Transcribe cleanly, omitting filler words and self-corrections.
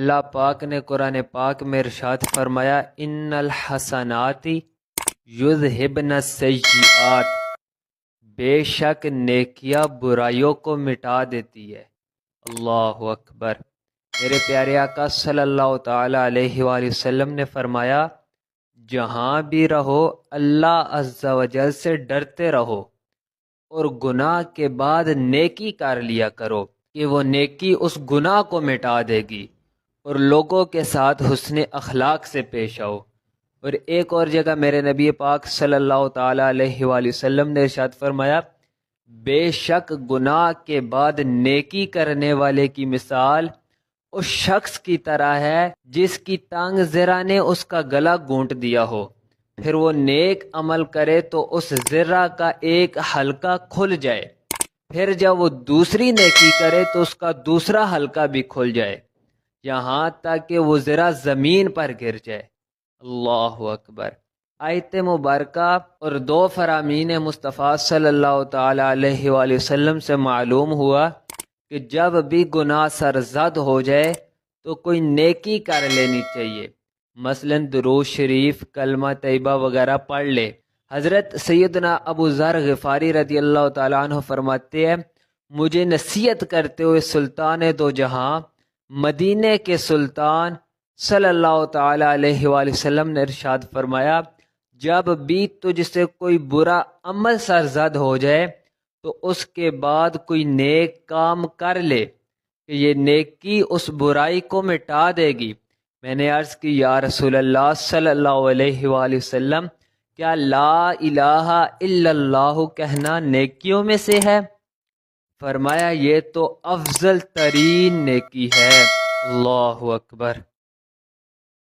اللہ پاک نے قرآن پاک میں ارشاد فرمایا ان الحسنات یذہبن السیئات، بے شک نیکیاں برائیوں کو مٹا دیتی ہے۔ اللہ اکبر۔ میرے پیارے آقا صلی اللہ تعالی علیہ وآلہ وسلم نے فرمایا جہاں بھی رہو اللہ عز و جل سے ڈرتے رہو اور گناہ کے بعد نیکی کر لیا کرو کہ وہ نیکی اس گناہ کو مٹا دے گی، اور لوگوں کے ساتھ حسن اخلاق سے پیش آؤ۔ اور ایک اور جگہ میرے نبی پاک صلی اللہ تعالی علیہ وآلہ وسلم نے ارشاد فرمایا بے شک گناہ کے بعد نیکی کرنے والے کی مثال اس شخص کی طرح ہے جس کی تانگ زرہ نے اس کا گلا گونٹ دیا ہو، پھر وہ نیک عمل کرے تو اس زرہ کا ایک حلقہ کھل جائے، پھر جب وہ دوسری نیکی کرے تو اس کا دوسرا حلقہ بھی کھل جائے، یہاں تک کہ وہ زرہ زمین پر گر جائے۔ اللہ اکبر۔ آیت مبارکہ اور دو فرامین مصطفیٰ صلی اللہ تعالی علیہ وآلہ وسلم سے معلوم ہوا کہ جب بھی گناہ سرزد ہو جائے تو کوئی نیکی کر لینی چاہیے، مثلا درود شریف، کلمہ طیبہ وغیرہ پڑھ لے۔ حضرت سیدنا ابو ذر غفاری رضی اللہ تعالیٰ عنہ فرماتے ہیں مجھے نصیحت کرتے ہوئے سلطان دو جہاں مدینے کے سلطان صلی اللہ تعالی علیہ وآلہ وسلم نے ارشاد فرمایا جب بھی تجھ سے کوئی برا عمل سرزد ہو جائے تو اس کے بعد کوئی نیک کام کر لے کہ یہ نیکی اس برائی کو مٹا دے گی۔ میں نے عرض کی یا رسول اللہ صلی اللہ علیہ وآلہ وسلم کیا لا الہ الا اللہ کہنا نیکیوں میں سے ہے؟ فرمایا یہ تو افضل ترین نیکی ہے۔ اللہ اکبر۔